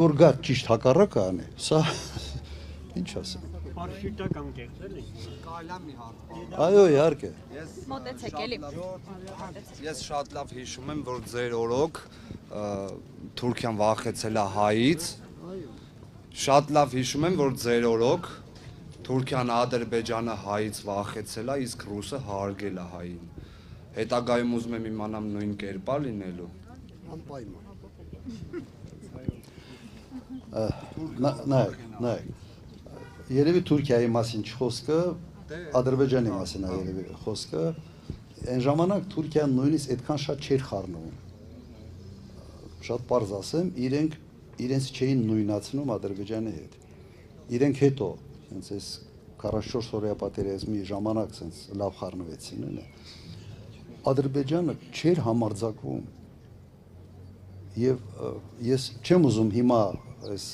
Որ գա ճիշտ հակառակը անի, սա ինչ ասեմ։ Պարշիտա կամ կեղծել եք։ Այո, իհարկե։ Մոտեցեք էլի։ Ես շատ լավ հիշում եմ, որ ձեր օրոք Թուրքիան վախեցել է հայից։ Շատ լավ հիշում եմ, որ ձեր օրոք Թուրքիան Ադրբեջանը հայից վախեցել է, իսկ ռուսը հարգել է հային։ Հետագայում ուզում եմ իմանամ նույն կերպա լինելու։ Անպայման։ Նայեք, երևի Թուրքիայի մասին չխոսքը, Ադրբեջանի մասին է երևի խոսքը, այն ժամանակ Թուրքիան նույնիսկ այդքան շատ չէր խառնվում։ Շատ պարզ ասեմ, իրենց չէին նույնացնում Ադրբեջանի հետ։ Իրենք հետո, հենց այս 44 օրյա պատերազմի ժամանակ sense լավ խառնվեցին, Ադրբեջանը չէր համարձակվում։ Եվ ես չեմ ուզում հիմա այս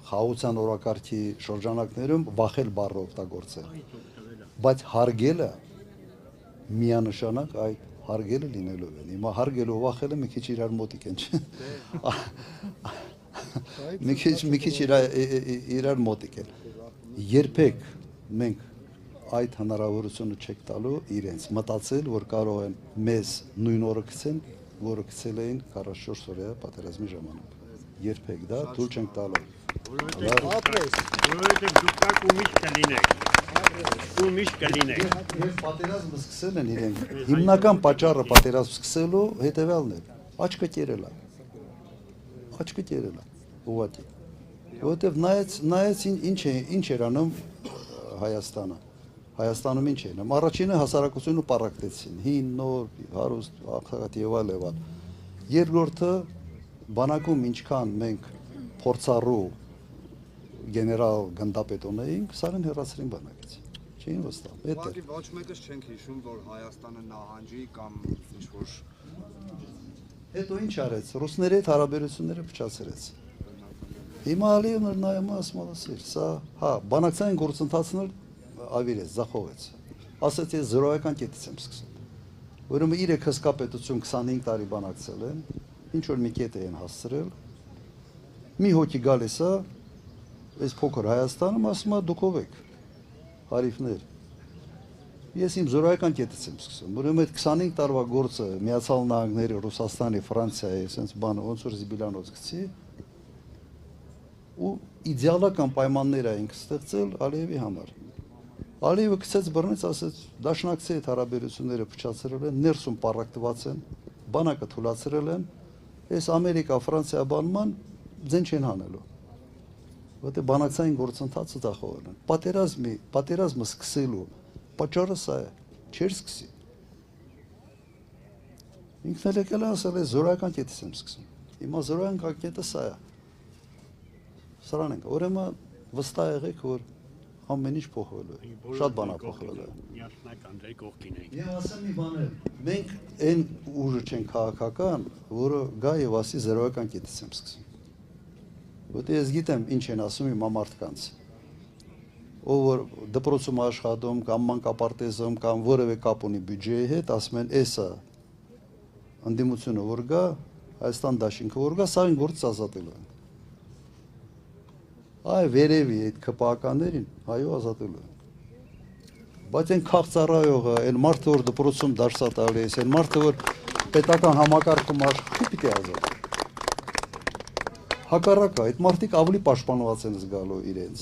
խաղաղության օրակարգի շրջանակներում վախել բառը օգտագործել, բայց հարգելը միանշանակ այդ հարգելը լինելու է։ Հիմա հարգելու վախելը մի քիչ իրար մոտիկ են, չէ՞։ Մի քիչ իրար մոտիկ են։ Երբեք մենք այդ հնարավորությունը չեք տալու իրենց մտածել, որ կարող են մեզ նույն օրը գցեն, որը գցել էին 44 օրյա պատերազմի ժամանակ։ Երբեք դա թույլ չենք տալու։ Որովհետև դուք կաք ու միշտ կլինեք։ Ու միշտ կլինեք։ Ես պատերազմը սկսել են իրենք։ Հիմնական պատճառը պատերազմ սկսելու հետևյալն է։ Աչքը կերելա։ Աչքը կերելա։ Ուղղակի։ Որովհետև նայեց ինչ էր անում Հայաստանը։ Հայաստանում ինչ էին։ Առաջինը հասարակությունը պարակտեցին, հին, նոր, հարուստ, աղքատ եւ այլ։ Երկրորդը բանակում ինչքան մենք փորձառու գեներալ գնդապետոն էինք, սարին հեռացրին բանակից։ Չէին վստահ։ Ուղղակի ոչ մեկս չենք հիշում, որ Հայաստանը նահանջի կամ ինչ-որ Հետո ինչ արեց, ռուսների հետ հարաբերությունները փչացրեց։ Հիմա Ալիևն նայում ասում է, սա, հա, բանակցային գործընթացներ ավիրեց, ձախողեց։ Ասաց ես 0-ական կետից եմ սկսել։ Ուրեմն 3 հսկապետություն 25 տարի բանակցել են, ինչ որ մի կետ են հասցրել։ Մի հոգի գալիս է, այս փոքր Հայաստանում ասում է դուք ով եք։ Հարիվներ։ Ես իմ 0-ական կետից եմ սկսում։ Ուրեմն այդ 25 տարվա գործը Միացյալ Նահանգների, Ռուսաստանի, Ֆրանսիայի, այսպես բանը ոնց որ զիբիլանոց գցի։ Ու իդեալական պայմաններ էին ստեղծել Ալիևի համար։ Ալիևը գցեց բռնեց, ասեց դաշնակցի հետ հարաբերությունները փչացրել են, ներսում պարակտված են, բանակը թույլատրել են, այս Ամերիկա, Ֆրանսիա բանման ձեն չեն հանելու։ Որտե բանակցային գործընթացը ձախողել են։ Պատերազմը սկսելու պատճառը սա է, չէր սկսի։ Ինքն էլ եկել է ասել է 0-ական կետից եմ սկսում։ Հիմա 0-ական կետը սա է։ Սրան ենք, ուրեմն վստահ եղեք, որ ամեն ինչ փոխվել է։ Շատ բան է փոխվել է։ Միասնական դե կողքին ենք։ Եվ ասեմ մի բան էլ, մենք այն ուժը չենք քաղաքական, որը գա եւ ասի 0-ական կետից եմ սկսում։ Որտե ես գիտեմ ինչ են ասում իմ մարդկանց։ Ով որ դպրոցում աշխատում կամ մանկապարտեզում կամ որևէ կապ ունի բյուջեի հետ, ասում են էսա ընդդիմությունը որ գա, Հայաստան դաշինքը որ գա, սա այն գործ ազատելու են։ Այ վերևի այդ քպականներին այո ազատելու են։ Բայց այն քաղցարայողը, այն մարդը որ դպրոցում դարձա տալիս, այն մարդը որ պետական համակարգում աշխատի, պիտի ազատի։ Հակառակը, այդ մարդիկ ավելի պաշտպանված են զգալու իրենց։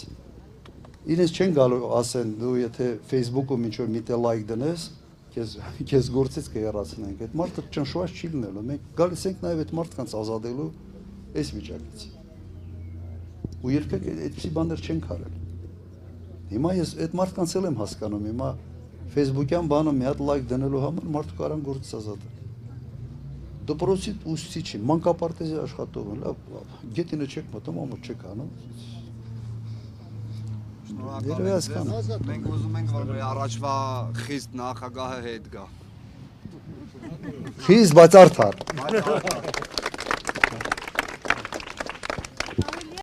Իրենց չեն գալու ասեն, դու եթե Facebook-ում ինչ-որ մի տե լայք դնես, քեզ գործից կհեռացնենք։ Այդ մարդը ճնշված չի լինելու։ Մենք գալիս ենք նաև այդ մարդկանց ազատելու այս վիճակից։ Ու երբեք այդպիսի բաներ չենք արել։ Հիմա ես այդ մարդկանց էլ եմ հասկանում, հիմա Facebook-յան բանը մի հատ լայք դնելու համար մարդու կարան գործից ազատել։ Դպրոցի ուսուցիչին, մանկապարտեզի աշխատող են, լավ, գետինը չեք մտնում, ամոթ չեք անում։ շնորհակալ ենք։ Մենք ուզում ենք, որ մեր առաջվա խիստ նախագահը հետ գա։ Խիստ, բայց արդար։